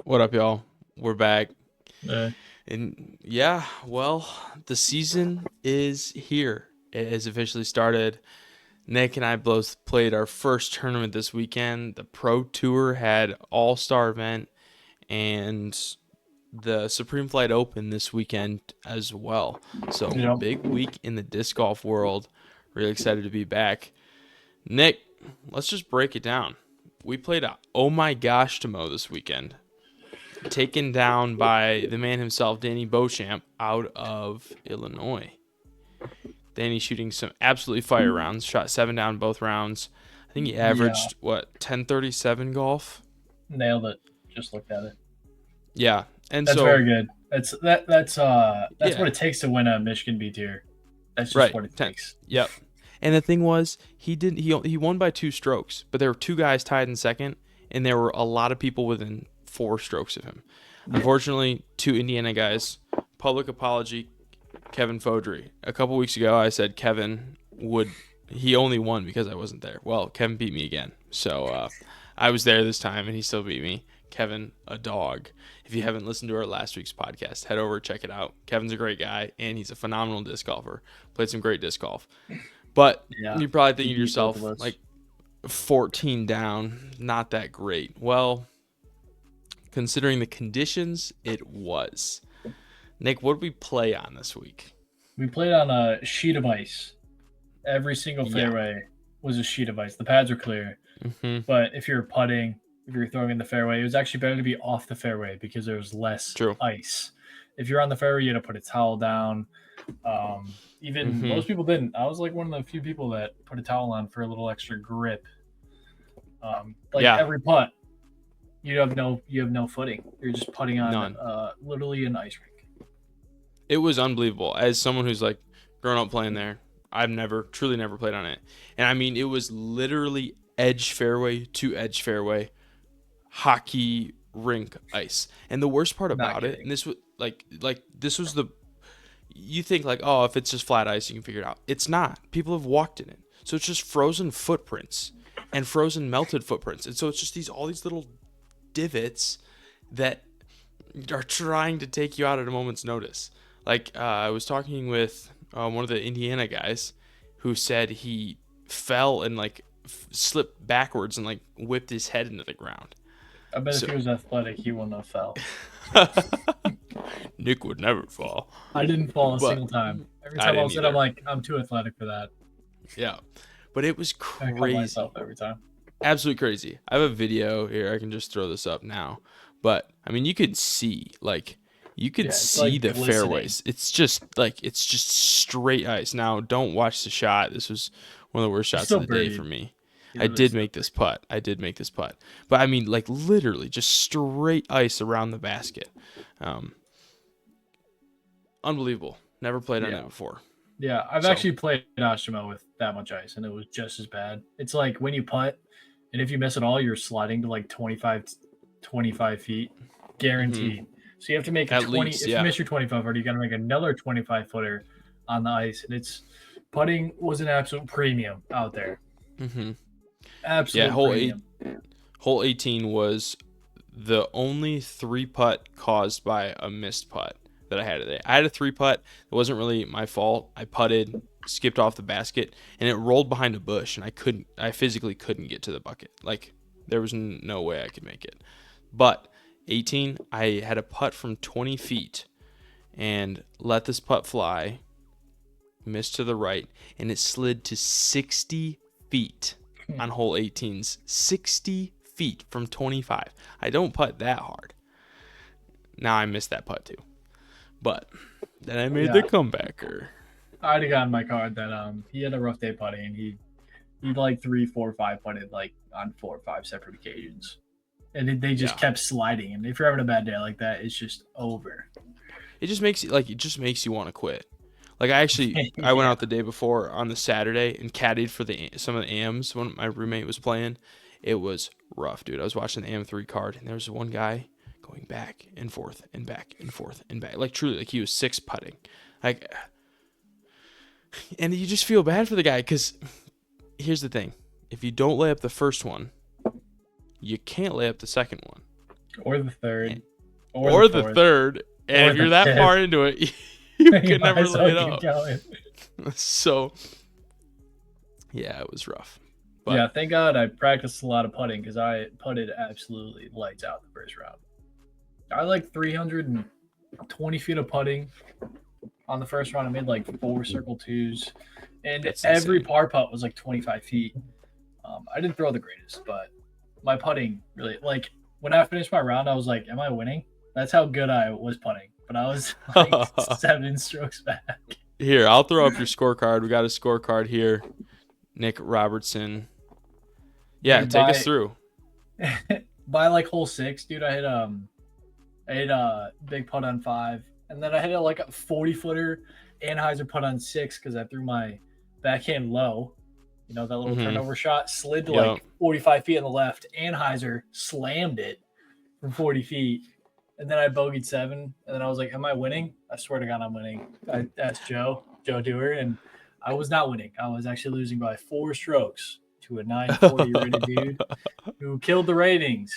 What up, y'all? We're back. Uh, And yeah, well, the season is here. It has officially started. Nick and I both played our first tournament this weekend. The Pro Tour had All-Star event and the Supreme Flight Open this weekend as well. So, you know, big week in the disc golf world. Really excited to be back. Nick, let's just break it down. We played a Oh My Gosh Tomo this weekend, taken down by the man himself, Danny Beauchamp, out of Illinois. Danny shooting some absolutely fire rounds, shot 7 down both rounds. I think he yeah, averaged, 1037 golf? nailed it. Just looked at it. Yeah. And That's so, very good. That's what yeah, it takes to win a Michigan B tier. That's just right. what it takes. Yep. And the thing was, he won by 2 strokes, but there were 2 guys tied in second, and there were a lot of people within 4 strokes of him. Yeah. Unfortunately, 2 Indiana guys. Public apology, Kevin Fodry. A couple weeks ago, I said Kevin would. He only won because I wasn't there. Well, Kevin beat me again. So I was there this time, and he still beat me. Kevin, a dog. If you haven't listened to our last week's podcast, head over, check it out. Kevin's a great guy, and he's a phenomenal disc golfer. Played some great disc golf. But Yeah. you're probably He thinking to beat both of yourself, us. like, 14 down, not that great. Well, considering the conditions, it was. Nick, what did we play on this week? We played on a sheet of ice. Every single Yeah. fairway was a sheet of ice. The pads are clear, Mm-hmm. but if you're putting, if you're throwing in the fairway, it was actually better to be off the fairway because there was less True. ice. If you're on the fairway, you had to put a towel down. Even Mm-hmm. most people didn't. I was like one of the few people that put a towel on for a little extra grip. Like Yeah. every putt, you have no footing. You're just putting on None. literally an ice rink. It was unbelievable. As someone who's like grown up playing there, I've truly never played on it. And I mean, it was literally edge fairway to edge fairway, hockey rink ice. And the worst part Not about it, kidding. and this was like this was the you think like, oh, if it's just flat ice, you can figure it out. It's not. People have walked in it, so it's just frozen footprints and frozen melted footprints, and so it's just all these little divots that are trying to take you out at a moment's notice. Like I was talking with one of the Indiana guys who said he fell and like slipped backwards and like whipped his head into the ground. I bet if So he was athletic, he wouldn't have fell. Nick would never fall, I didn't fall a but single time. Every I time I didn't was in, I'm either. like, I'm too athletic for that. Yeah, but it was I cut crazy. myself every time. Absolutely crazy. I have a video here. I can just throw this up now. But I mean, you could Yeah, it's see like the glistening. fairways. It's just straight ice. Now, don't watch the shot. This was one of the worst He shots of still the day for birdied. me. He I literally did still make this putt. But I mean, like literally just straight ice around the basket. Um, Unbelievable. Never played on birdied. it Yeah. before. Yeah, I've So, actually played Ashimo with that much ice, and it was just as bad. It's like when you putt, and if you miss it all, you're sliding to like 25 feet, hmm guaranteed. So you have to make a at 20. least, If you yeah. miss your 25 footer, you got to make another 25 footer on the ice, and it's putting was an absolute premium out there. hmm Yeah, Absolute premium. hole 18 was the only 3 putt caused by a missed putt that I had today. I had a 3 putt. It wasn't really my fault. I putted, skipped off the basket, and it rolled behind a bush, and I physically couldn't get to the bucket. Like, there was no way I could make it. But 18, I had a putt from 20 feet and let this putt fly, missed to the right, and it slid to 60 feet on hole 18's 60 feet from 25. I don't putt that hard. Now I missed that putt too. But then I made the Yeah, comebacker. I already got in my card that he had a rough day putting, and he like 3, 4, 5 putted like on 4 or 5 separate occasions, and they just Yeah. kept sliding. And if you're having a bad day like that, it's just over. It just makes you want to quit. Like I went Yeah, out the day before on the Saturday and caddied for some of the AMs when my roommate was playing. It was rough, dude. I was watching the AM3 card and there was one guy going back and forth and back and forth and back. Like truly, like he was 6 putting. Like, and you just feel bad for the guy because here's the thing: if you don't lay up the first one, you can't lay up the second one. or the third, and- or, or the the fourth, third. And or if you're the that fifth. far into it, you You can might never as well lay it keep up. going. So, yeah, it was rough. But Yeah, thank God I practiced a lot of putting because I putted absolutely lights out the first round. I like 320 feet of putting on the first round. I made like 4 circle 2s, and That's every insane. par putt was like 25 feet. I didn't throw the greatest, but my putting really, like, when I finished my round, I was like, "Am I winning?" That's how good I was putting, but I was like 7 strokes back. Here, I'll throw up your scorecard. We got a scorecard here. Nick Robertson. Yeah, Dude, take us through. by like hole 6, dude, I hit a big putt on 5, and then I hit like a 40-footer Anheuser putt on 6 because I threw my backhand low. You know, that little Mhm. turnover shot slid to Yep. like 45 feet on the left. Anheuser slammed it from 40 feet. And then I bogeyed 7. And then I was like, am I winning? I swear to God, I'm winning. I asked Joe Dewar, and I was not winning. I was actually losing by 4 strokes to a 940 rated dude who killed the ratings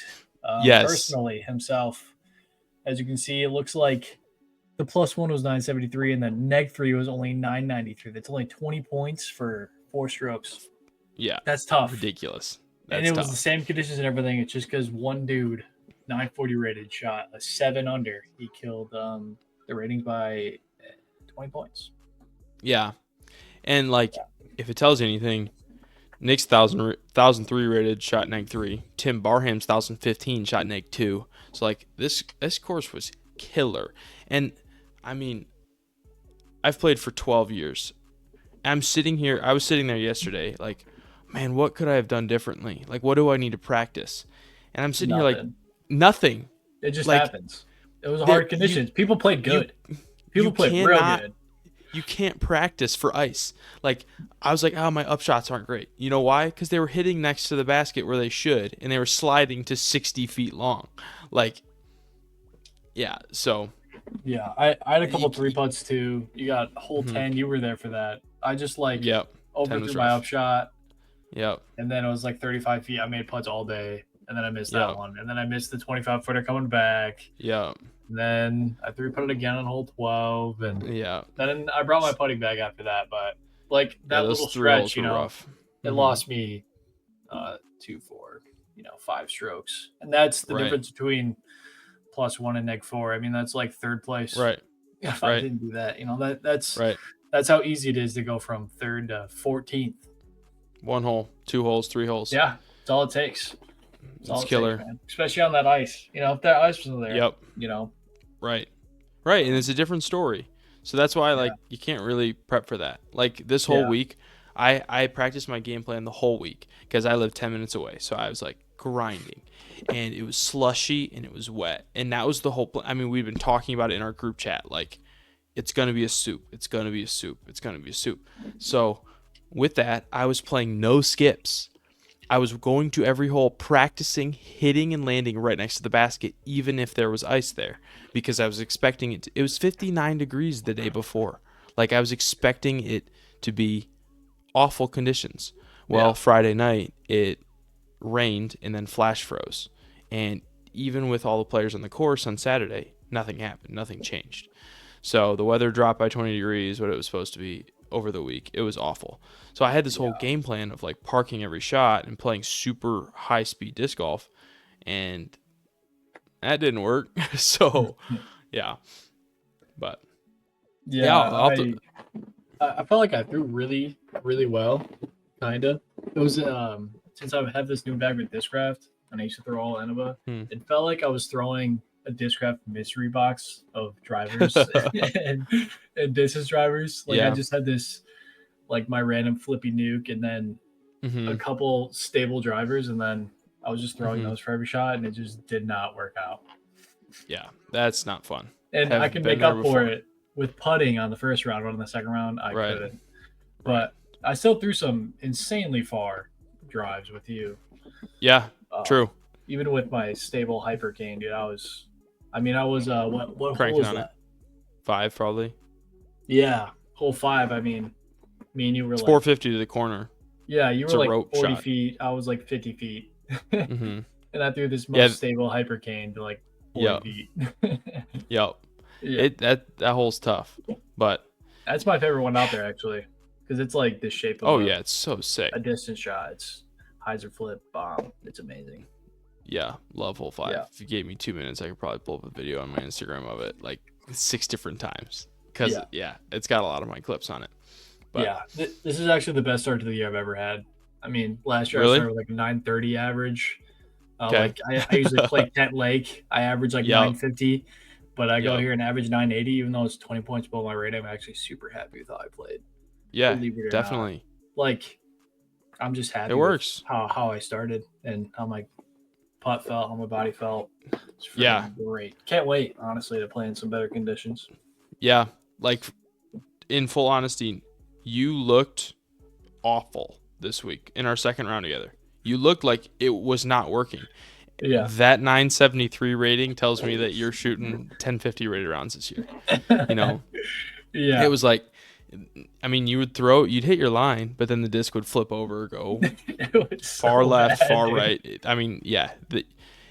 Yes. personally himself. As you can see, it looks like the +1 was 973, and then -3 was only 993. That's only 20 points for 4 strokes. Yeah. That's tough. Ridiculous. And That's it was tough. the same conditions and everything. It's just because one dude, 940 rated, shot a 7 under. He killed the ratings by 20 points. Yeah. And like, if it tells you anything, Nick's 1003 rated shot -3. Tim Barham's 1015 shot -2. So like this course was killer. And I mean, I've played for 12 years. I was sitting there yesterday like, man, what could I have done differently? Like, what do I need to practice? And I'm sitting here like, nothing. It just like, happens. It was hard conditions. People played good. People played real good. You can't practice for ice. Like, I was like, oh, my upshots aren't great. You know why? Because they were hitting next to the basket where they should, and they were sliding to 60 feet long. Like, yeah, so. Yeah, I had a couple 3 putts too. You got hole Mhm. 10. You were there for that. I just like Yep. 10 overthrew was my rough. upshot, Yep. and then it was like 35 feet. I made putts all day, and then I missed Yep. that one, and then I missed the 25-footer coming back. Yeah. And then I 3-putted again on hole 12, and Yeah. then I brought my putting bag after that. But like that those little 3 holes stretch, were you know, rough. it Mhm. lost me 2, 4, 5 strokes, and that's the Right. difference between +1 and -4. I mean, that's like third place. Right. If I Right. didn't do that, that's Right. that's how easy it is to go from 3rd to 14th. 1 hole, 2 holes, 3 holes. Yeah, it's all it takes. It's all It's it killer. takes, man. Especially on that ice. If that ice was there, Yep. Right. Right. And it's a different story. So that's why, like, you can't really prep for that. Like, this whole week, I practiced my game plan the whole week because I live 10 minutes away. So I was, like, grinding. And it was slushy and it was wet. And that was the whole plan. I mean, we've been talking about it in our group chat. Like, it's going to be a soup. It's going to be a soup. It's going to be a soup. So with that, I was playing no skips. I was going to every hole practicing hitting and landing right next to the basket, even if there was ice there, because I was expecting it. It was 59 degrees the day before. Like, I was expecting it to be awful conditions. Well, Friday night, it rained and then flash froze. And even with all the players on the course on Saturday, nothing happened. Nothing changed. So the weather dropped by 20 degrees, what it was supposed to be over the week. It was awful. So I had this whole game plan of like parking every shot and playing super high speed disc golf, and that didn't work. So yeah, but I felt like I threw really, really well. Kinda. It was since I have this new bag with Discraft and I used to throw all Innova, it felt like I was throwing a Discraft mystery box of drivers and distance drivers. Like I just had this, like my random flippy nuke, and then a couple stable drivers, and then I was just throwing those for every shot, and it just did not work out. Yeah, that's not fun. And I can make up for it with putting on the first round, but on the second round I couldn't. But I still threw some insanely far drives with you. Yeah, true. Even with my stable hyper cane, dude, I was what cranking hole on it? 5 probably. Yeah, hole 5. I mean, me and you were it's like 450 to the corner. Yeah, you It's were a like rope 40 shot. feet. I was like 50 feet. and I threw this most stable hypercane to like 40 feet. Yep. Yeah. That hole's tough, but that's my favorite one out there actually, because it's like the shape of. It's so sick. A distance shot. It's hyzer flip bomb. It's amazing. Yeah, love hole 5. Yeah. If you gave me 2 minutes, I could probably pull up a video on my Instagram of it like 6 different times. Because it's got a lot of my clips on it. But, this is actually the best start to the year I've ever had. I mean, last year I started with like 930 average. Like I usually play Kent Lake. I average like 950, but I go here and average 980, even though it's 20 points below my rate. I'm actually super happy with how I played. Yeah, definitely. Like, I'm just happy. It works. How I started and how my putt felt, how my body felt. It's great. Can't wait, honestly, to play in some better conditions. Yeah, like in full honesty, you looked awful this week in our second round together. You looked like it was not working. Yeah. That 973 rating tells me that you're shooting 1050 rated rounds this year. You know? Yeah. It was like, I mean, you'd hit your line, but then the disc would flip over, go far left, far right. I mean,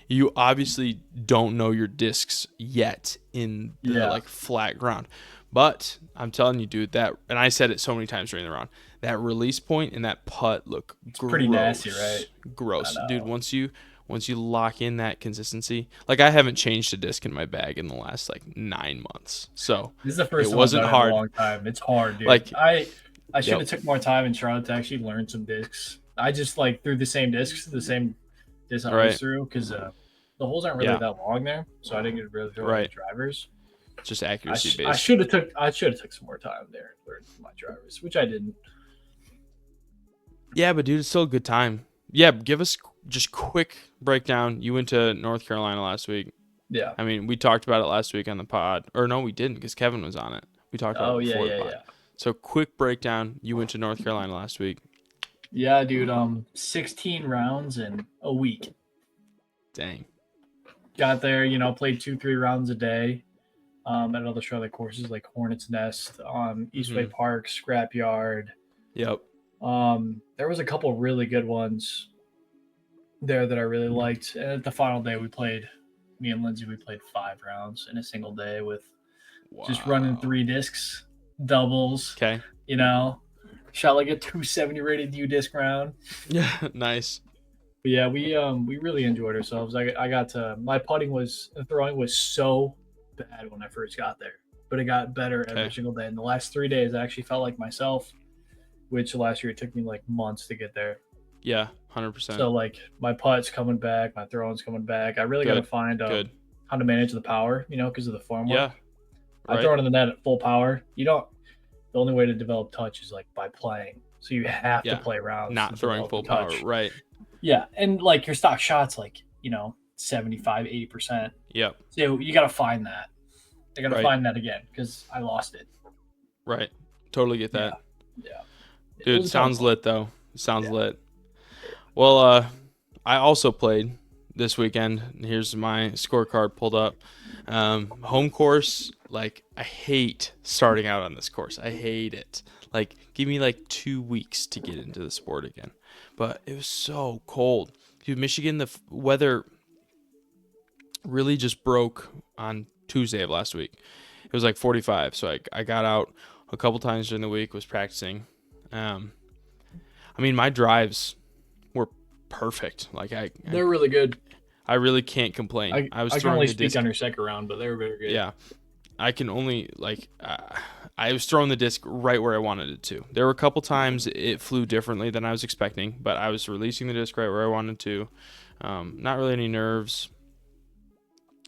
you obviously don't know your discs yet in the like flat ground. But I'm telling you, dude, and I said it so many times during the round, that release point and that putt look gross. Pretty nasty, right? Gross. Dude, once you lock in that consistency, like I haven't changed a disc in my bag in the last like 9 months. So this is the first it wasn't hard. In a long time. It's hard, dude. Like I should have took more time in Charlotte to actually learn some discs. I just like threw the same disc I always threw because the holes aren't really that long there, so I didn't get really throw any drivers. Just accuracy based. I should have took some more time there to learn my drivers, which I didn't. Yeah, but dude, it's still a good time. Yeah, give us just quick breakdown. You went to North Carolina last week. Yeah. I mean, we talked about it last week on the pod. Or no, we didn't because Kevin was on it. We talked about it before the pod. Yeah. So quick breakdown. You went to North Carolina last week. Yeah, dude. 16 rounds in a week. Dang. Got there, played 2-3 rounds a day. At other Charlotte courses like Hornets Nest, Eastway Park, Scrapyard. Yep. There was a couple really good ones there that I really liked. And at the final day, me and Lindsay, we played 5 rounds in a single day with just running 3 discs, doubles. Okay. Shot like a 270 rated U disc round. Yeah, nice. But yeah, we really enjoyed ourselves. I got to my throwing was so bad when I first got there, but it got better every single day. In the last 3 days, I actually felt like myself, which last year it took me like months to get there. Yeah, 100%. So like my putt's coming back, my throwing's coming back. I really got to find how to manage the power, because of the form work. Yeah, I throw it in the net at full power. The only way to develop touch is like by playing. So you have to play rounds, not throwing full power, right? Yeah, and like your stock shots, like 75-80%. Yep. So you got to find that. I got to find that again because I lost it. Right. Totally get that. Yeah. Dude, sounds lit though. Sounds lit. Well, I also played this weekend. Here's my scorecard pulled up. Home course, like I hate starting out on this course. I hate it. Like give me like 2 weeks to get into the sport again. But it was so cold. Dude, Michigan, the weather really just broke on Tuesday of last week. It was like 45, so I got out a couple times during the week, was practicing. I mean, my drives were perfect. Like they're really good. I really can't complain. I can only speak on your second round, but they were very good. Yeah, I can only I was throwing the disc right where I wanted it to. There were a couple times it flew differently than I was expecting, but I was releasing the disc right where I wanted to. Not really any nerves.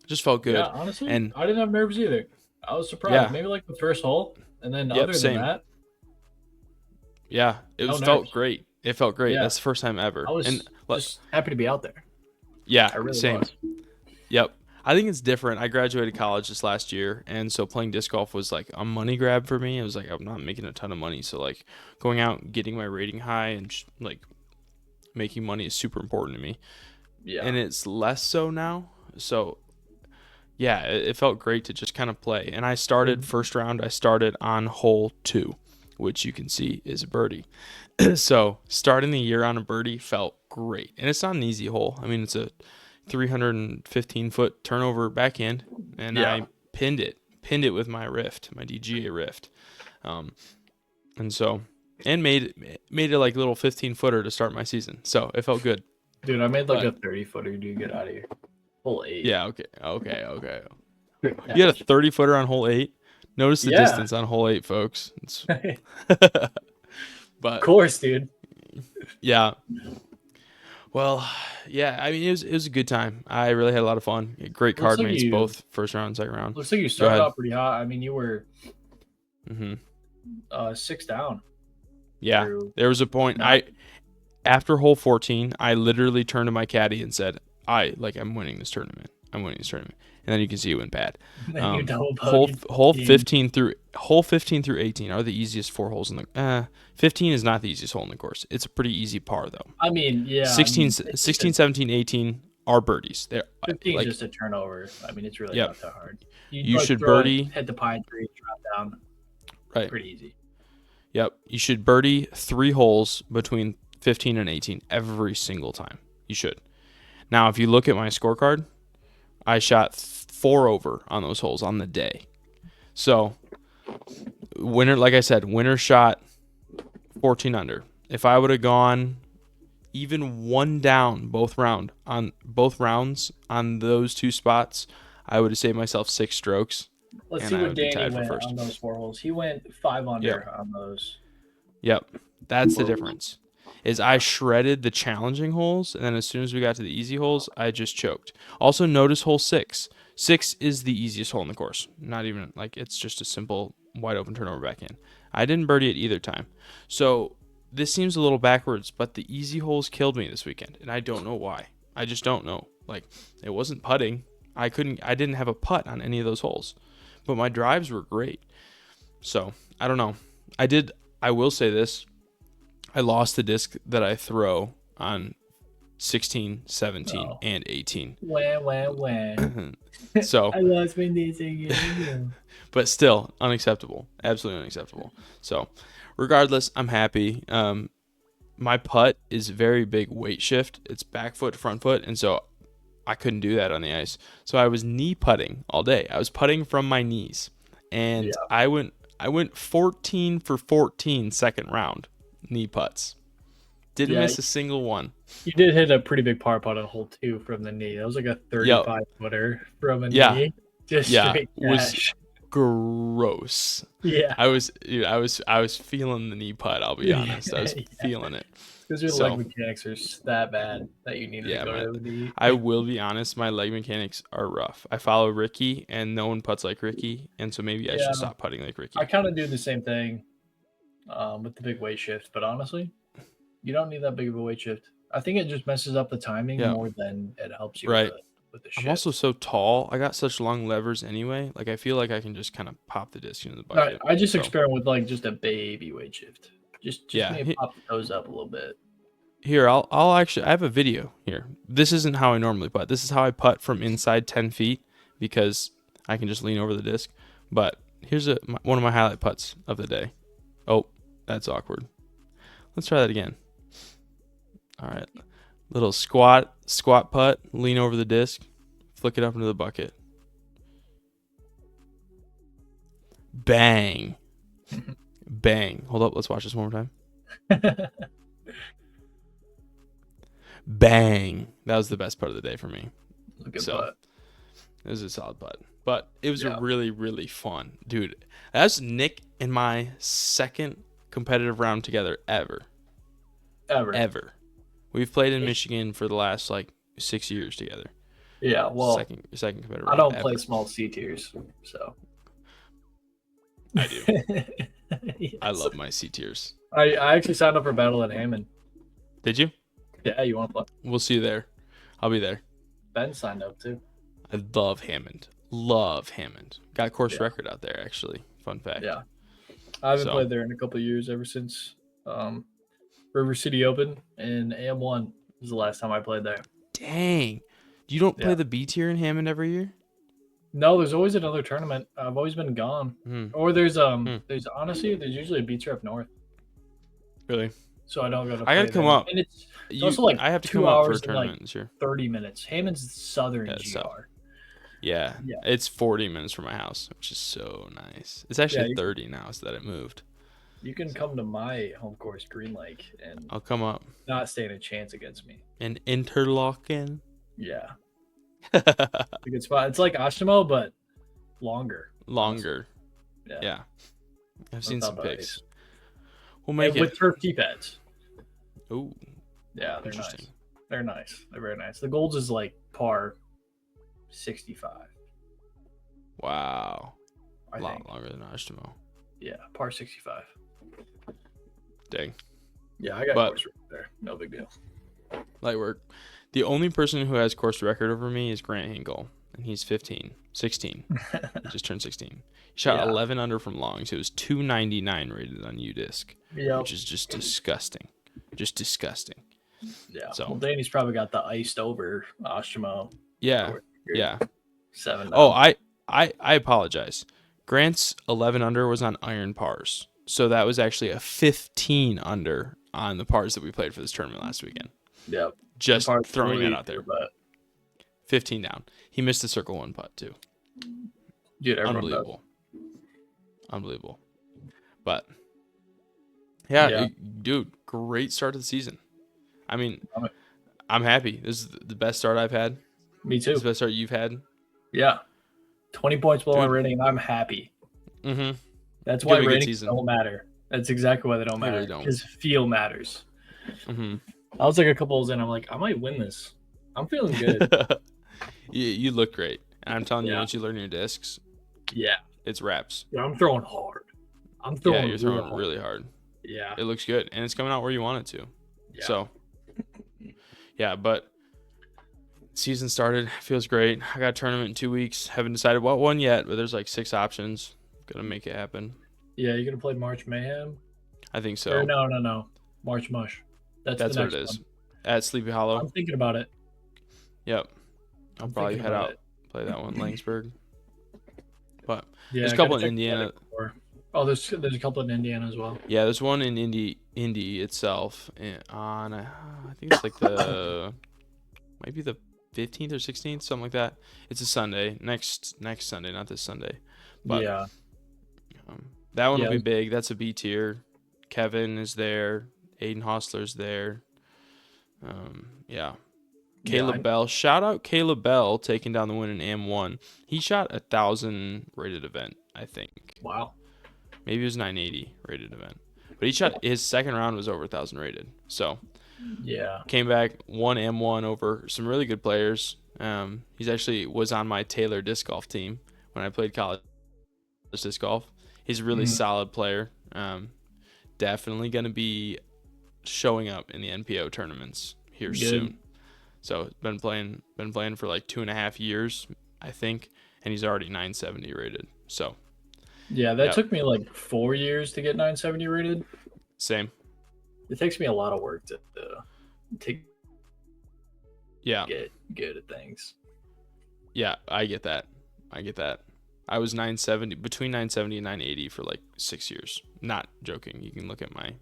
Just felt good. Yeah, honestly, and I didn't have nerves either. I was surprised. Yeah. Maybe like the first hole, and then other than that. Yeah, felt great. It felt great. Yeah. That's the first time ever. I was just happy to be out there. Yeah, I really same. Was. Yep. I think it's different. I graduated college this last year, and so playing disc golf was like a money grab for me. It was like I'm not making a ton of money, so like going out, getting my rating high, and like making money is super important to me. Yeah. And it's less so now. So yeah, it felt great to just kind of play. And I started first round. I started on hole 2, which you can see is a birdie. So starting the year on a birdie felt great, and it's not an easy hole. I mean, it's a 315-foot turnover backhand, and I pinned it with my DGA Rift, and so made it like a little 15-footer to start my season. So it felt good. Dude, I made like a 30-footer. Dude, get out of here. Hole 8. Yeah. Okay. You had a 30-footer on hole 8. Notice the distance on hole 8, folks. But of course, dude. Yeah. Well, yeah. I mean, it was a good time. I really had a lot of fun. Great card mates, both first round and second round. Looks like you started out pretty hot. I mean, you were 6 down. Yeah. There was a point. After hole 14, I literally turned to my caddy and said, I'm winning this tournament. And then you can see it went bad. Hole 15 through 18 are the easiest 4 holes in the 15 is not the easiest hole in the course. It's a pretty easy par though. I mean, yeah. 16, 17, 18 are birdies. 15 is just a turnover. I mean, it's really not that hard. You should birdie, hit the pine tree, drop down. Right. Pretty easy. Yep. You should birdie 3 holes between 15 and 18 every single time. You should. Now, if you look at my scorecard, I shot 4 over on those holes on the day. So, like I said, winner shot 14 under. If I would have gone even 1 down both rounds on those 2 spots, I would have saved myself 6 strokes. Let's see what Danny went on those 4 holes. He went 5 under on those. Yep. That's the difference. Is I shredded the challenging holes, and then as soon as we got to the easy holes, I just choked. Also, notice hole 6. 6 is the easiest hole in the course. Not even, it's just a simple wide open turnover backhand. I didn't birdie it either time. So, this seems a little backwards, but the easy holes killed me this weekend, and I don't know why. I just don't know. It wasn't putting. I didn't have a putt on any of those holes, but my drives were great. So, I don't know. I will say this. I lost the disc that I throw on 16, 17, and 18. Wah. So I lost my disc again. But still, unacceptable. Absolutely unacceptable. So, regardless, I'm happy. My putt is very big weight shift. It's back foot, front foot, and so I couldn't do that on the ice. So I was knee putting all day. I was putting from my knees, and I went 14 for 14 second round. Knee putts. Didn't miss a single one. You did hit a pretty big par putt on hole 2 from the knee. That was like a 35-footer from a knee. Just straight cash. It was gross. Yeah. I was feeling the knee putt, I'll be honest. I was feeling it. Because your leg mechanics are that bad that you need to go to the knee. I will be honest, my leg mechanics are rough. I follow Ricky, and no one putts like Ricky, and so maybe I should stop putting like Ricky. I kind of do the same thing. With the big weight shift, but honestly, you don't need that big of a weight shift. I think it just messes up the timing more than it helps you with the shift. I'm also so tall. I got such long levers anyway. I feel like I can just kind of pop the disc into the bucket. I just experiment with just a baby weight shift. Just maybe pop the toes up a little bit. Here, I'll actually, I have a video here. This isn't how I normally putt. This is how I putt from inside 10 feet because I can just lean over the disc. But here's one of my highlight putts of the day. Oh, that's awkward. Let's try that again. All right. Little squat putt, lean over the disc, flick it up into the bucket. Bang. Bang. Hold up, let's watch this one more time. Bang. That was the best part of the day for me. Good putt. It was a solid putt. But it was a really, really fun. Dude, that's Nick and my second competitive round together ever. We've played in Michigan for the last 6 years together. Yeah, well, second competitive round. I don't play small C tiers, so I do. Yes. I love my C tiers. I actually signed up for Battle at Hammond. Did you? Yeah, you want to play? We'll see you there. I'll be there. Ben signed up too. I love Hammond. Got course record out there, actually. Fun fact. Yeah. I haven't played there in a couple of years, ever since River City Open and AM1 was the last time I played there. Dang. You don't play the B tier in Hammond every year? No, there's always another tournament. I've always been gone. Or there's honestly there's usually a B tier up north. Really? So I don't go to. I gotta come up. And It's also like I have to 2 come up for a hours and like tournament this year. 30 minutes. Hammond's Southern Yeah, so GR. yeah, Yeah. it's 40 minutes from my house, which is so nice. It's Yeah, actually 30 now, so that it moved. you can So come to my home course, Green Lake, and I'll come up not stand a chance against me. and Interlaken. Yeah. It's a good spot. It's like Ashimo, but longer. Honestly. Longer. Yeah. I've seen some Without the pics. ice. We'll make And with it. turf tee pads. Oh, Yeah, they're interesting. nice. They're nice. They're very nice. The Golds is like par 65. Wow. I A lot think. longer than Ashtimo. Yeah, par 65. Dang. Yeah, I got But- course right there. No big deal. Light work. The only person who has course record over me is Grant Hinkle, and he's 16. He just turned 16. He shot Yeah. 11 under from longs. It was 299 rated on UDisc, Yep. which is just disgusting. Just disgusting. Yeah. So- Well, Danny's probably got the iced over Ashimo. Yeah. course Yeah. 7. Oh, I apologize. Grant's 11 under was on iron pars. So that was actually a 15 under on the pars that we played for this tournament last weekend. Yep. Just Par throwing three, that out there. But 15 down. He missed the circle one putt too. dude, everyone does. Unbelievable. But yeah, Yeah. dude, great start to the season. I mean, Love it. I'm happy. This is the best start I've had. Me too. This is the best start you've had. Yeah. 20 points below my Dude. rating. I'm happy. Mm-hmm. That's It's why gonna be a good ratings season. don't matter. That's exactly why they don't They really matter. don't. Because feel matters. Mm-hmm. I was like a couple holes in. I'm like, I might win this. I'm feeling good. you look great. And I'm telling you, Yeah. once you learn your discs, yeah. it's wraps. Yeah, I'm throwing hard. I'm throwing Yeah, you're throwing real really hard. Yeah. It looks good, and it's coming out where you want it to. Yeah. So, yeah, but season started. Feels great. I got a tournament in 2 weeks. Haven't decided what one yet, but there's like 6 options. Gonna make it happen. Yeah, you're gonna play March Mayhem? I think so. Or no. March Mush. That's That's the what next it is. one. At Sleepy Hollow. I'm thinking about it. Yep. I'll I'm probably thinking head about out, it. play that one, Langsburg. But Yeah, there's a I couple gotta in check the Indiana. other before. Oh, there's a couple in Indiana as well. Yeah, there's one in Indy itself on I think it's like the might be the 15th or 16th, something like that. It's a Sunday, next Sunday, not this Sunday. But yeah. that one will Yeah. be big. That's a B tier. Kevin is there. Aiden Hostler's there. Yeah. Caleb Bell. Shout out Caleb Bell taking down the win in AM1. He shot 1,000 rated event, I think. Wow. Maybe it was 980 rated event. But he shot his second round was over 1,000 rated. So Yeah. came back, won M1 over some really good players. He's actually was on my Taylor disc golf team when I played college disc golf. He's a really solid player. Definitely going to be showing up in the NPO tournaments here soon. So been playing for like 2.5 years, I think, and he's already 970 rated. So Yeah, that Yep. took me like 4 years to get 970 rated. same. It takes me a lot of work to Yeah. get good at things. Yeah, I get that. I was 970 between 970 and 980 for like 6 years. Not joking. You can look at my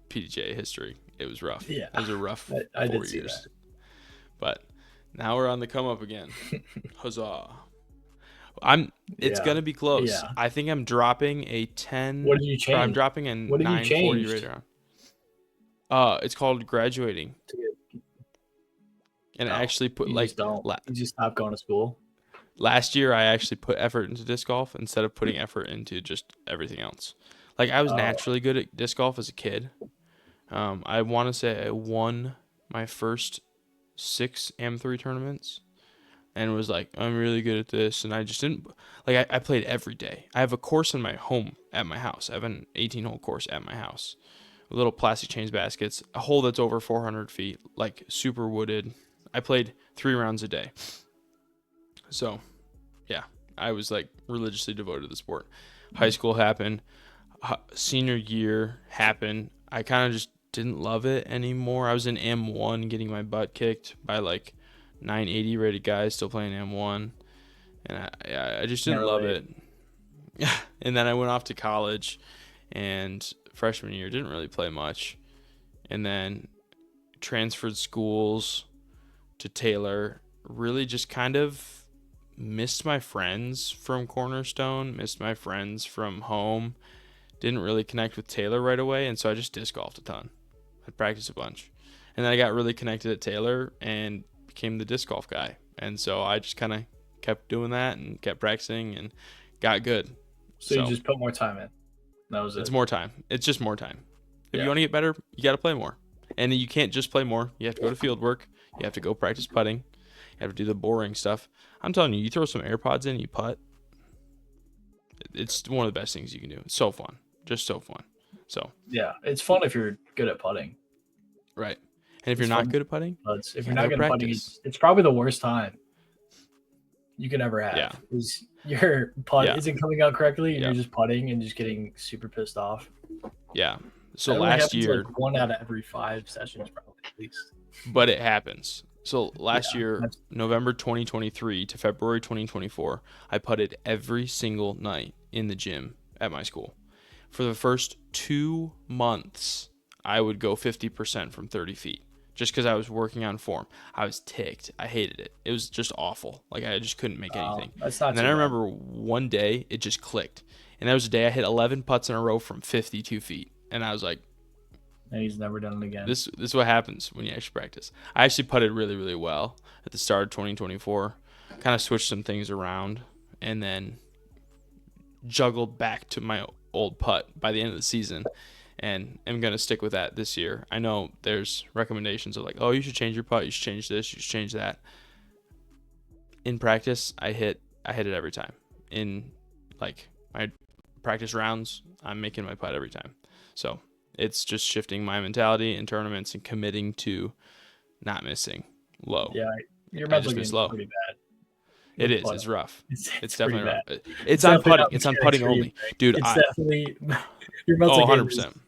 PDJ history. It was rough. Yeah, It was a rough I 4 did see years. that. But now we're on the come up again. Huzzah. It's Yeah. gonna be close. Yeah. I think I'm dropping a 10. What did you or I'm change? dropping a What have you 940 changed? right around. It's called graduating. And I No, actually put You like just don't. You just stop going to school. last year I actually put effort into disc golf instead of putting effort into just everything else. Like I was naturally good at disc golf as a kid. I want to say I won my first 6 M3 tournaments and was like, I'm really good at this. And I just didn't like, I played every day. I have a course in my home at my house. I have an 18-hole course at my house with little plastic chains baskets, a hole that's over 400 feet, like super wooded. I played 3 rounds a day. So, yeah, I was like religiously devoted to the sport. High school happened. Senior year happened. I kind of just didn't love it anymore. I was in M1 getting my butt kicked by like 980 rated guys still playing M1. And I just didn't love it. And then I went off to college and freshman year didn't really play much. And then transferred schools to Taylor, really just kind of missed my friends from Cornerstone, missed my friends from home, didn't really connect with Taylor right away, and so I just disc golfed a ton. I practiced a bunch. And then I got really connected at Taylor and became the disc golf guy. And so I just kind of kept doing that and kept practicing and got good. So you just put more time in. That was it. It's more time. It's just more time. If you want to get better, you got to play more. And you can't just play more. You have to go to field work. You have to go practice putting. You have to do the boring stuff. I'm telling you, you throw some AirPods in, you putt. It's one of the best things you can do. It's so fun. Just so fun. So yeah, it's fun if you're good at putting. Right. And if you're not good at putting, if you're not good at putting, it's probably the worst time you could ever have. Yeah. Your putt isn't coming out correctly, and Yeah. you're just putting and just getting super pissed off. Yeah. So that last year, like 1 out of every 5 sessions, probably at least. But it happens. So last year, November 2023 to February 2024, I putted every single night in the gym at my school. For the first 2 months, I would go 50% from 30 feet just because I was working on form. I was ticked. I hated it. It was just awful. Like, I just couldn't make anything. And then I remember one day it just clicked. And that was a day I hit 11 putts in a row from 52 feet. And I was like, and he's never done it again. This is what happens when you actually practice. I actually putted really, really well at the start of 2024. Kind of switched some things around and then juggled back to my old putt by the end of the season. And I'm going to stick with that this year. I know there's recommendations of like, oh, you should change your putt. You should change this. You should change that. In practice, I hit it every time. In like my practice rounds, I'm making my putt every time. So it's just shifting my mentality in tournaments and committing to not missing low. Yeah, your mental game is pretty bad. It is. It's rough. It's definitely rough. Bad. It's on putting. It's on putting only, dude. It's definitely your mental game. 100%.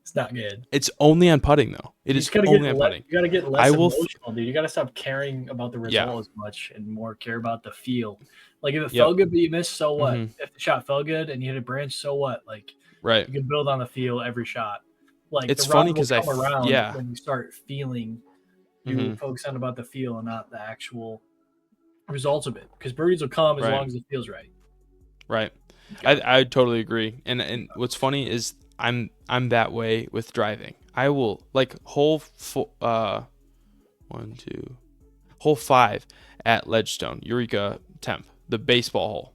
It's not good. It's only on putting though. It is only on putting. You got to get less emotional, dude. You got to stop caring about the result as much and more care about the feel. Like if it felt good but you missed, so what? If the shot felt good and you hit a branch, so what? Like right. You can build on the feel every shot. Like it's funny because when you start feeling, you focus on about the feel and not the actual results of it. Because birdies will come as long as it feels right. Right. I totally agree. And what's funny is I'm that way with driving. I will like hole 5 at Ledgestone, Eureka Temp, the baseball hole,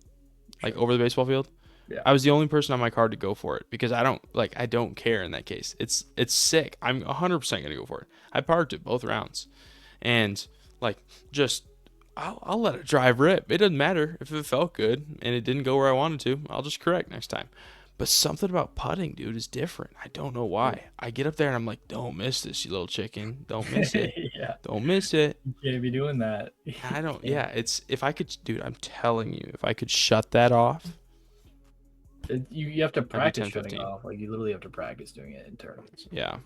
like over the baseball field. Yeah. I was the only person on my card to go for it because I don't care in that case. It's sick. I'm 100% going to go for it. I parked it both rounds. And like just I'll let it drive rip. It doesn't matter if it felt good and it didn't go where I wanted to. I'll just correct next time. But something about putting, dude, is different. I don't know why. I get up there and I'm like, don't miss this, you little chicken. Don't miss it. Don't miss it. You can't be doing that. I don't. Yeah, it's if I could, dude, I'm telling you, if I could shut that off. You have to practice shutting off. Like you literally have to practice doing it in tournaments. Yeah,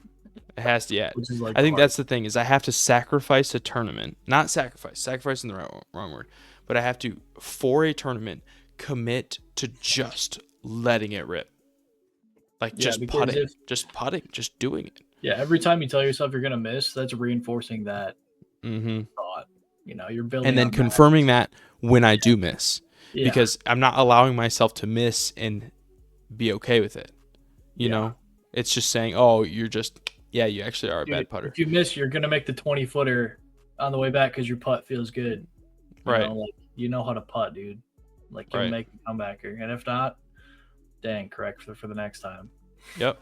it has to. Yeah, like I think that's the thing is I have to sacrifice a tournament, not sacrificing the wrong word, but I have to for a tournament commit to just letting it rip, like just putting, just doing it. Yeah, every time you tell yourself you're gonna miss, that's reinforcing that thought. You know, you're building, and then confirming that when I do miss. Yeah. Because I'm not allowing myself to miss and be okay with it. You know, it's just saying, oh, you actually are a bad putter. If you miss, you're going to make the 20-footer on the way back because your putt feels good. Right. You know how to putt, dude. Like, you'll make a comebacker. And if not, dang, correct for the next time. Yep.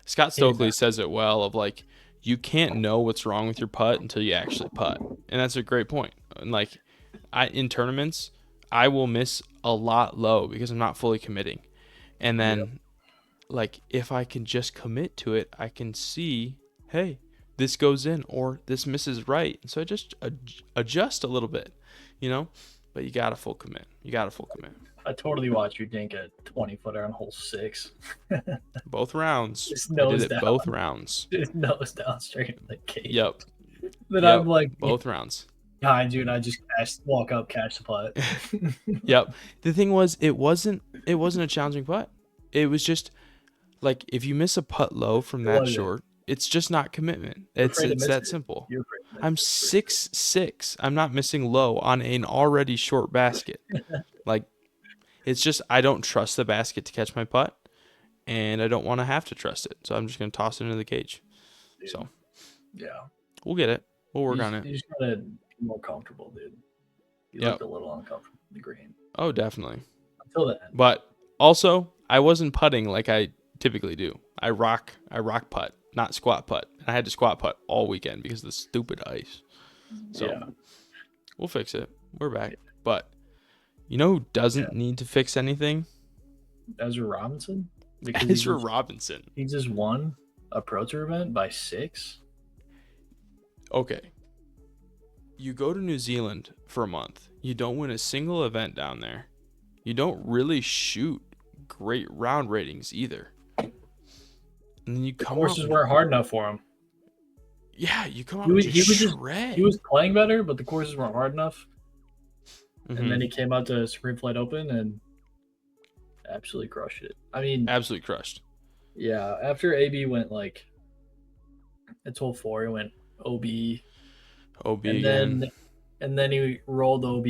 Scott Stokely says it well of like, you can't know what's wrong with your putt until you actually putt. And that's a great point. And like, in tournaments, I will miss a lot low because I'm not fully committing. And then, like, if I can just commit to it, I can see, hey, this goes in or this misses right. So I just adjust a little bit, you know? But you got to full commit. I totally watched you dink a 20-footer on hole 6. Both rounds. I did it down. Both rounds. Just nose down straight in the cage. Yep. Then I'm like... Both rounds. Behind you, and I just walk up, catch the putt. Yep. The thing was, it wasn't a challenging putt. It was just like if you miss a putt low from that short, It's just not commitment. You're It's afraid to miss that it. simple. You're afraid to miss I'm it. 6'6". I'm not missing low on an already short basket. Like, it's just I don't trust the basket to catch my putt, and I don't want to have to trust it. So I'm just gonna toss it into the cage. Dude. So Yeah. we'll get it. We'll work on it. You just gotta be more comfortable, dude. You Yep. looked a little uncomfortable in the green. Oh, definitely. Until the end. But also, I wasn't putting like I typically do. I rock putt, not squat putt. I had to squat putt all weekend because of the stupid ice. So Yeah. we'll fix it. We're back. But you know who doesn't need to fix anything? Ezra Robinson? Because Ezra Robinson. He just won a Pro Tour event by 6. Okay. You go to New Zealand for a month. You don't win a single event down there. You don't really shoot great round ratings either. And then you come out. The courses weren't hard enough for him. Yeah, you come out and just shred. He was playing better, but the courses weren't hard enough. Mm-hmm. And then he came out to Supreme Flight Open and absolutely crushed it. I mean, absolutely crushed. Yeah, after AB went like it's hole 4, he went OB. OB and again. Then he rolled OB.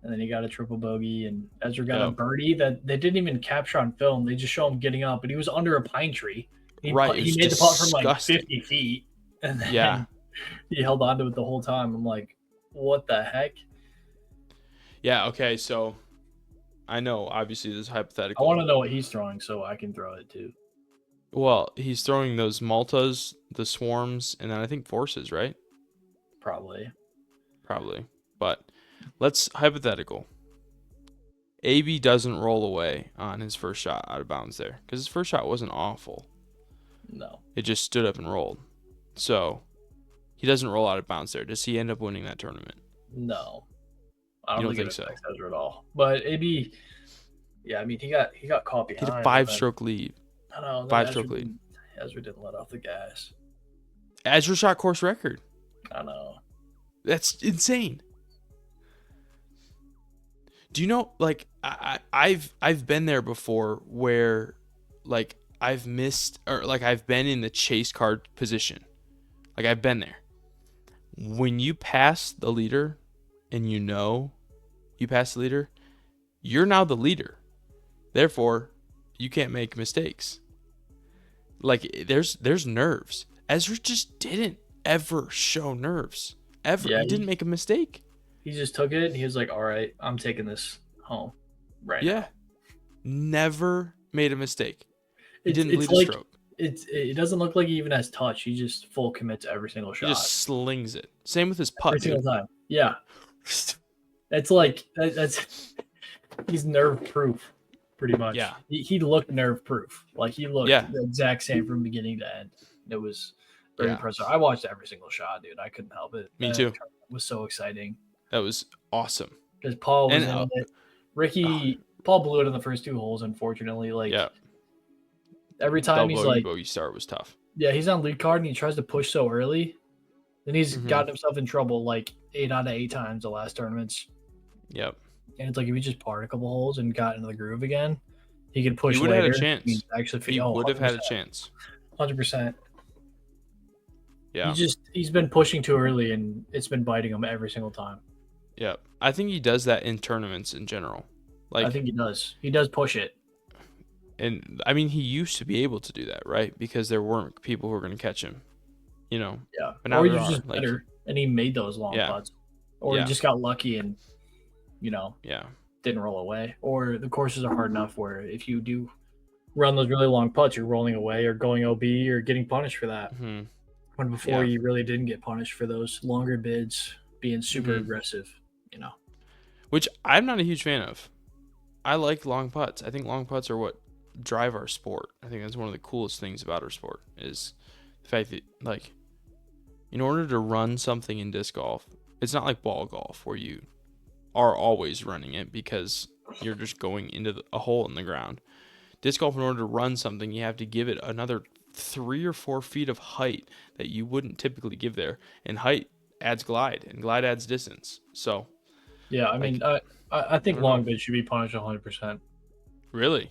And then he got a triple bogey, and Ezra got a birdie that they didn't even capture on film. They just show him getting up, but he was under a pine tree. He made the putt from like 50 feet, and then he held on to it the whole time. I'm like, what the heck? Yeah, okay, so I know, obviously, this is hypothetical. I want to know what he's throwing so I can throw it too. Well, he's throwing those Maltas, the Swarms, and then I think Forces, right? Probably. But let's hypothetical. AB doesn't roll away on his first shot out of bounds there because his first shot wasn't awful. No. It just stood up and rolled. So he doesn't roll out of bounds there. Does he end up winning that tournament? No. I don't think so. Ezra at all. But AB, yeah, I mean, he got caught behind. He had a 5-stroke lead. I know. 5-stroke lead. Ezra didn't let off the gas. Ezra shot course record. I know. That's insane. Do you know, like, I've been there before where, like, I've missed, or like I've been in the chase card position. Like, I've been there. When you pass the leader and you know you pass the leader, you're now the leader. Therefore, you can't make mistakes. Like, there's nerves. Ezra just didn't ever show nerves. Ever. Yeah, he didn't make a mistake. He just took it and he was like, all right, I'm taking this home. Right. Yeah. Now. Never made a mistake. He didn't lead a stroke. It doesn't look like he even has touch. He just full commits every single shot. He just slings it. Same with his putt. Every single time. Yeah. It's like that's he's nerve proof, pretty much. Yeah. He looked nerve proof. Like he looked the exact same from beginning to end. It was very impressive. I watched every single shot, dude. I couldn't help it. Me too. It was so exciting. That was awesome. Because Paul was in it. Paul blew it in the first 2 holes, unfortunately. Like every time he's like bogey start was tough. Yeah, he's on lead card and he tries to push so early. Then he's gotten himself in trouble like 8 out of 8 times the last tournaments. Yep. And it's like if he just parred a couple holes and got into the groove again, he could push. He would have had a chance. He would have had a chance. 100%. Yeah. He's been pushing too early and it's been biting him every single time. Yeah. I think he does that in tournaments in general. Like, I think he does. He does push it. And I mean, he used to be able to do that, right? Because there weren't people who were going to catch him, you know. Yeah. But now or he was just better and he made those long putts. Or he just got lucky and, you know, didn't roll away. Or the courses are hard enough where if you do run those really long putts, you're rolling away or going OB or getting punished for that. Mm-hmm. When before you really didn't get punished for those longer bids being super aggressive, you know. Which I'm not a huge fan of. I like long putts. I think long putts are what drive our sport. I think that's one of the coolest things about our sport is the fact that, like, in order to run something in disc golf, it's not like ball golf where you are always running it because you're just going into a hole in the ground. Disc golf, in order to run something, you have to give it another 3 or 4 feet of height that you wouldn't typically give there. And height adds glide, and glide adds distance. So, yeah, I mean, I think long bids should be punished 100%. Really?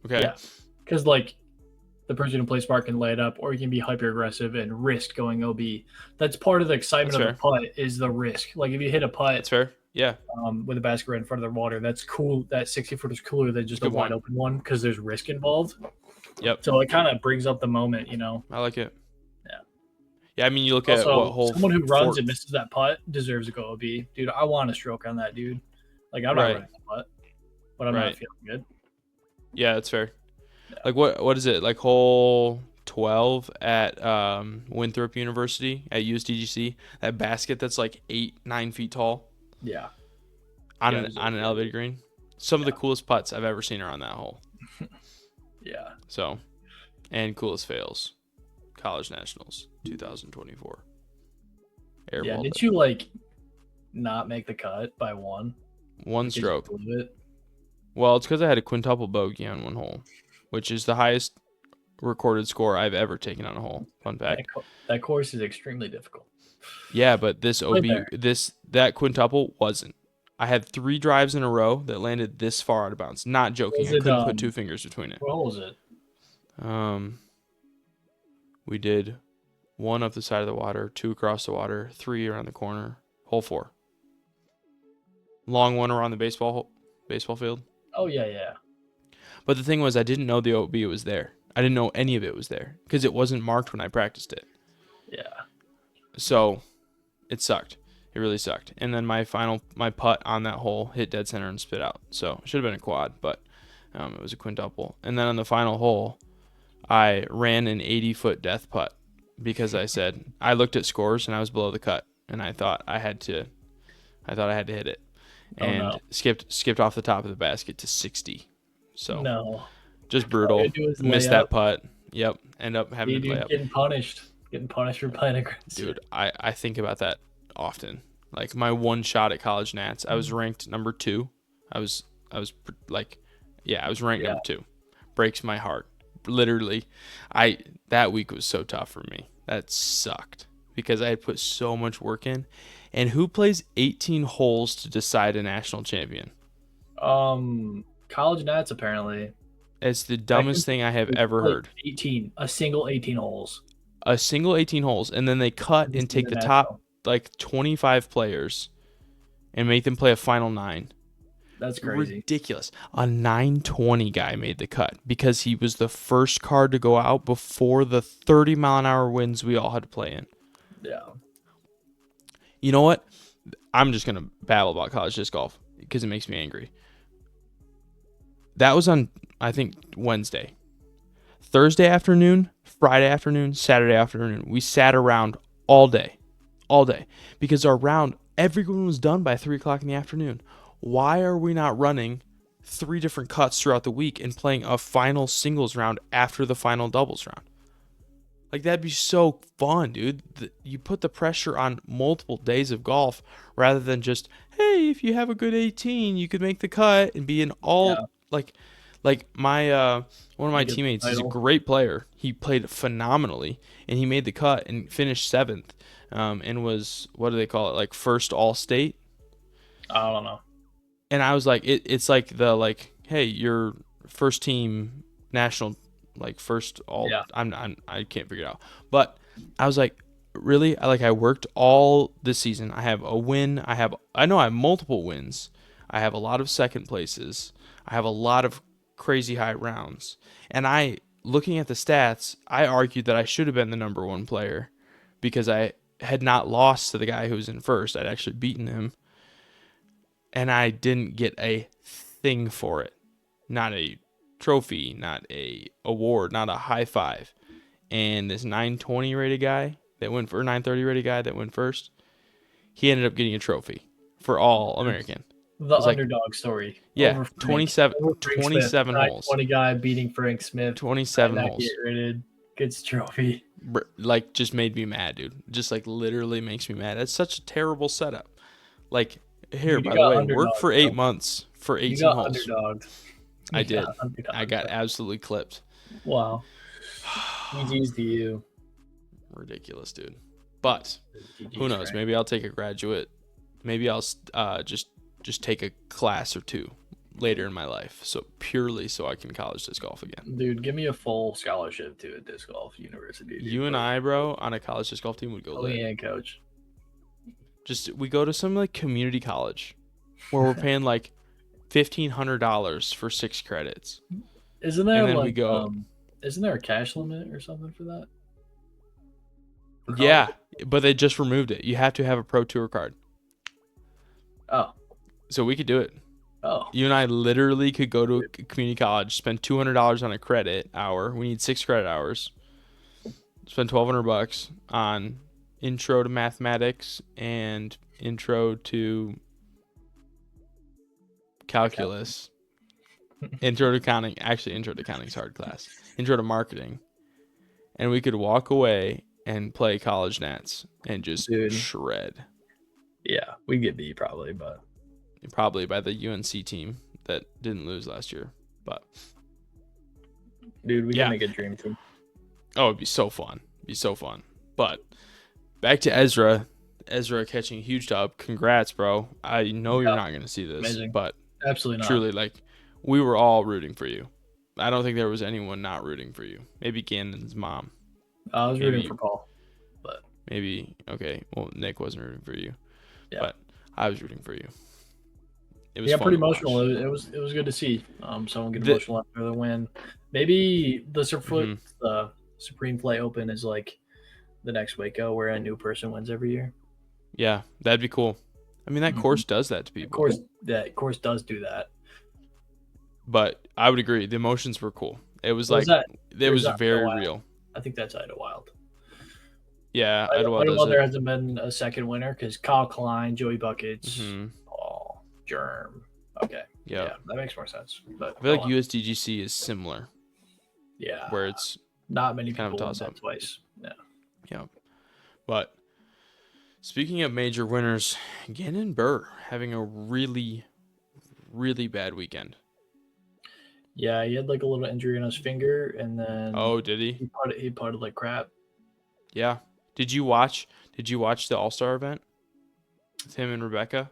Okay. Yeah, because like the person who plays smart can lay it up, or you can be hyper aggressive and risk going OB. That's part of the excitement of the putt is the risk. Like if you hit a putt, that's fair. Yeah. With a basket right in front of the water, that's cool. That 60 foot is cooler than just a wide open one because there's risk involved. Yep. So it kind of brings up the moment, I like it. Yeah. Yeah, I mean, you look at what whole someone who runs and misses that putt deserves to go OB. Dude, I want a stroke on that dude. Like I'm not running the putt, but I'm not feeling good. Yeah, that's fair. Yeah. Like what is it? Like hole 12 at Winthrop University at USDGC. That basket that's like 8-9 feet tall. Yeah. On an elevated green. Some of the coolest putts I've ever seen are on that hole. Yeah. So, and coolest fails. College Nationals 2024. Yeah, did you like not make the cut by one? One stroke. Well, it's because I had a quintuple bogey on one hole, which is the highest recorded score I've ever taken on a hole. Fun fact. That course is extremely difficult. Yeah, but this that quintuple wasn't. I had 3 drives in a row that landed this far out of bounds. Not joking. I couldn't put 2 fingers between it. What hole was it? We did 1 up the side of the water, 2 across the water, 3 around the corner. Hole 4. Long one around the baseball field. Oh yeah. But the thing was, I didn't know the OB was there. I didn't know any of it was there because it wasn't marked when I practiced it. Yeah. So it sucked. It really sucked. And then my putt on that hole hit dead center and spit out. So it should have been a quad, but it was a quintuple. And then on the final hole, I ran an 80-foot death putt because I looked at scores and I was below the cut, and I thought I had to hit it, and skipped off the top of the basket to 60. So just brutal. Missed that putt. Yep. End up having to play up. Getting punished for playing aggressive. Dude, I think about that often. Like my one shot at College Nats, I was ranked number 2. I was ranked number 2. Breaks my heart. Literally, that week was so tough for me. That sucked because I had put so much work in. And who plays 18 holes to decide a national champion? College Nats apparently. It's the dumbest thing I have ever heard. A single 18 holes. A single 18 holes, and then they cut and take the top like 25 players and make them play a final 9. That's crazy. Ridiculous. A 920 guy made the cut because he was the first card to go out before the 30-mile-an-hour winds we all had to play in. Yeah. You know what? I'm just going to babble about college disc golf because it makes me angry. That was on, I think, Wednesday. Thursday afternoon, Friday afternoon, Saturday afternoon. We sat around all day. Because our round, everyone was done by 3 o'clock in the afternoon. Why are we not running 3 different cuts throughout the week and playing a final singles round after the final doubles round? Like, that'd be so fun, dude. You put the pressure on multiple days of golf rather than just, hey, if you have a good 18, you could make the cut and be an all like my one of my teammates is a great player. He played phenomenally and he made the cut and finished 7th, and was, what do they call it, like first all state? I don't know. And I was like, it's like the hey, you're first team national, like first all. Yeah. I can't figure it out. But I was like, really? I worked all this season. I have a win. I know I have multiple wins. I have a lot of second places. I have a lot of crazy high rounds. And looking at the stats, I argued that I should have been the number 1 player because I had not lost to the guy who was in first. I'd actually beaten him. And I didn't get a thing for it. Not a trophy, not a award, not a high five. And this 920 rated guy that went for 930 rated guy that went first, he ended up getting a trophy for all American. The underdog story. Yeah, 27 holes. 20 guy beating Frank Smith. 27 holes. Get rated, gets trophy. Just made me mad, dude. Just literally makes me mad. That's such a terrible setup. Here, by the way, work for 8 months for 18 holes. Underdogged. I did. I got absolutely clipped. Wow. GG's to you. Ridiculous, dude. But who knows? Maybe I'll take a graduate. Maybe I'll just take a class or 2, later in my life. So purely so I can college disc golf again. Dude, give me a full scholarship to a disc golf university. Dude, You and I, bro, on a college disc golf team would go oh, lit. yeah, coach. Just we go to some like community college where we're paying like $1,500 for 6 credits. Isn't there And then like we go- isn't there a cash limit or something for that? For Yeah, college? but they just removed it. You have to have a Pro Tour card. Oh. So we could do it. Oh. You and I literally could go to a community college, spend $200 on a credit hour. We need 6 credit hours. Spend $1,200 on intro to mathematics and intro to calculus. Intro to accounting. Actually, intro to accounting is hard class. Intro to marketing. And we could walk away and play college nats and just Dude. shred. Yeah, we get beat probably, but Probably by the UNC team that didn't lose last year. But dude, we Yeah. can make a dream team. oh, it'd be so fun. It'd be so fun. But back to Ezra. Ezra catching a huge dub. Congrats, bro. I know you're Yeah. not going to see this, Amazing. but Absolutely not. truly, like, we were all rooting for you. I don't think there was anyone not rooting for you. Maybe Gannon's mom. I was rooting maybe- for Paul. But Maybe, okay, well, Nick wasn't rooting for you. Yeah. But I was rooting for you. It was yeah, fun pretty to watch. emotional. It was good to see someone get The- emotional after the win. Maybe the Mhm. the Supreme Flight Open is like the next Waco where a new person wins every year. Yeah, that'd be cool. I mean, that Mhm. course does that to Of people. course, that course does do that. But I would agree. The emotions were cool. It was What was like, that? it Or was is that very Wild? real. I think that's Idlewild. Yeah, Idlewild does Idlewild there it. hasn't been a second winner because Kyle Klein, Joey Buckets, Mhm. oh, Germ. Okay, Yeah. yeah, that makes more sense. But I feel like go on. USDGC is similar, yeah, where it's not many kind of people a win toss-up. that twice. Yeah, yeah. But speaking of major winners, Gannon Burr having a really, really bad weekend. yeah, he had like a little injury on his finger, and then Oh, did he? he putted like crap. Yeah. Did you watch the All-Star event with him and Rebecca?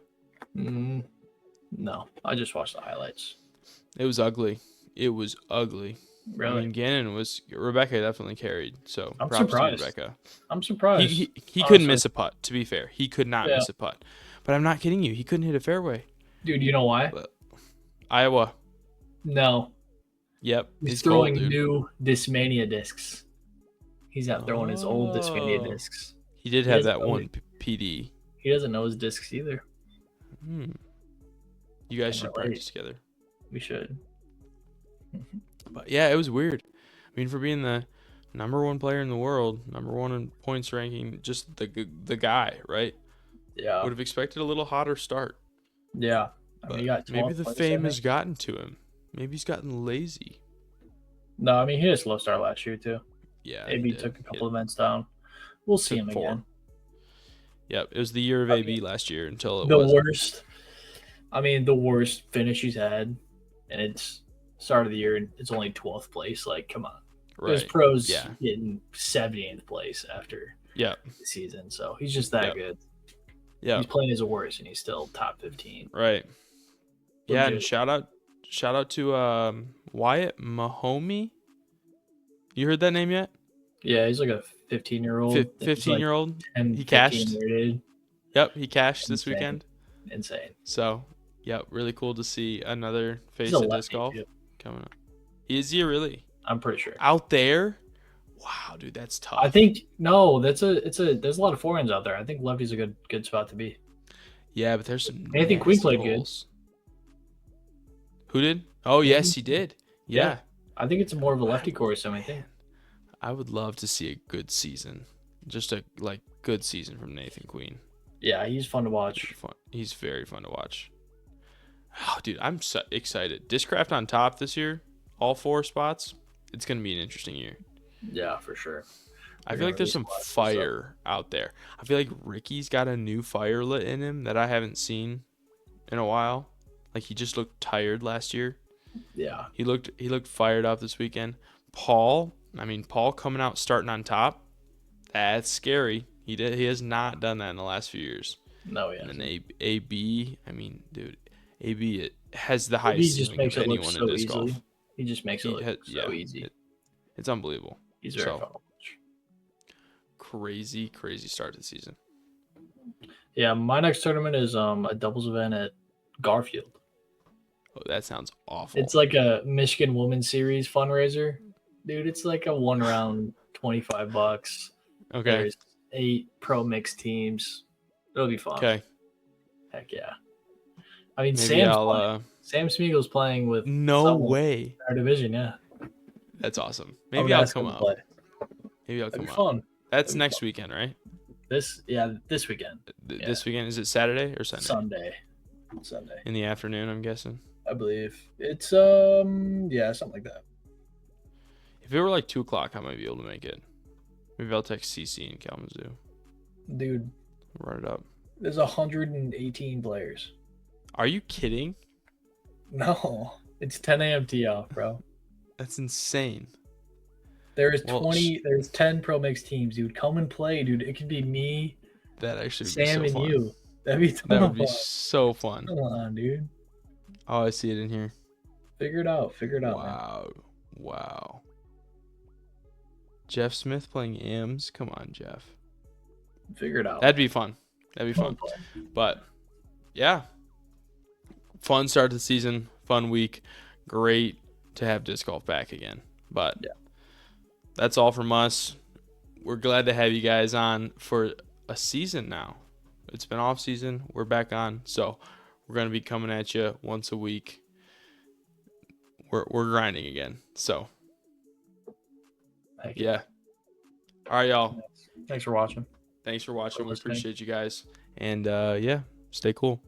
No, I just watched the highlights. It was ugly. It was ugly. Really, I mean, Rebecca definitely carried. So I'm props surprised. to Rebecca. I'm surprised. He couldn't honestly. miss a putt. To be fair, he could not Yeah. miss a putt. But I'm not kidding you. He couldn't hit a fairway. Dude, you know why? Iowa. No, Yep. he's cold, throwing dude. new Discmania discs. He's not throwing his old Discmania Oh. discs. He did He have doesn't that know one PD. He doesn't know his discs either. Hmm. You guys Can should relate. practice together. We should. But yeah, it was weird. I mean, for being the number 1 player in the world, number 1 in points ranking, just the guy, right? Yeah. Would have expected a little hotter start. Yeah. I mean, But he got maybe 12 the points, fame I has think. gotten to him. Maybe he's gotten lazy. No, I mean, he had a slow start last year, too. Yeah. AB he did. took a He couple events down. We'll see took him 4. again. Yep, it was the year of I AB mean, last year until it The was. worst. I mean, the worst finish he's had. And it's start of the year, and it's only 12th place. Like, come on. There's Right. pros Yeah. getting 70th place after Yeah. the season. So he's just that Yep. good. Yeah. He's playing his worst, and he's still top 15. Right. Yeah, and Legit. shout out to Wyatt Mahomey. You heard that name yet? Yeah, he's like a 15-year-old. 15-year-old. And He cashed. Rated. Yep, he cashed this Insane. weekend. Insane. So, yep, really cool to see another face He's a of disc lefty, golf too. coming up. Is he really I'm pretty sure. out there? Wow, dude, that's tough. I think no, there's a lot of foreigns out there. I think lefty's a good spot to be. Yeah, but there's some. Nathan Quinn nasty played good. holes. Who did? Oh yes, he did. Yeah. I think it's more of a lefty course than I think. Man, I would love to see a good season. Just a good season from Nathan Queen. Yeah, he's fun to watch. Fun. He's very fun to watch. Oh, dude, I'm so excited. Discraft on top this year, all 4 spots. It's gonna be an interesting year. Yeah, for sure. I They're feel like gonna there's some release a lot of stuff. fire out there. I feel like Ricky's got a new fire lit in him that I haven't seen in a while. Like he just looked tired last year. Yeah. He looked fired up this weekend. Paul coming out starting on top. That's scary. He has not done that in the last few years. No, yeah. And then AB, I mean, dude, AB has the He highest just ceiling makes of it look anyone in so disc easily. golf. He just makes it look so easy. It's unbelievable. He's very So, fun to watch. crazy start to the season. Yeah, my next tournament is a doubles event at Garfield. Oh, that sounds awful. It's like a Michigan Women's Series fundraiser. Dude, it's like a one round $25. Okay. There's 8 pro mixed teams. It'll be fun. Okay. Heck yeah. I mean, Maybe Sam Smiegel's playing with no way. Our division, yeah. That's awesome. Maybe I'll come out. Maybe I'll come out. Fun. That's next weekend, right? This weekend. This weekend, is it Saturday or Sunday? Sunday. In the afternoon, I'm guessing. I believe it's something like that. If it were like 2:00, I might be able to make it. Maybe I'll text CC in Kalamazoo. Dude, run it up. There's 118 players. Are you kidding? No, it's 10 a.m. tee off, bro. That's insane. There's 10 pro mix teams, dude. Come and play, dude. It could be me, that actually Sam, be so and fun. you. That would be so fun. Come on, dude. Oh, I see it in here. Figure it out. Wow. Man. Wow. Jeff Smith playing AMs? Come on, Jeff. Figure it out. That'd be fun. But, yeah. Fun start to the season. Fun week. Great to have disc golf back again. But, yeah. That's all from us. We're glad to have you guys on for a season now. It's been off season. We're back on. So, we're going to be coming at you once a week. We're grinding again. So, yeah. All right, y'all. Thanks for watching. We appreciate you guys. And, yeah, stay cool.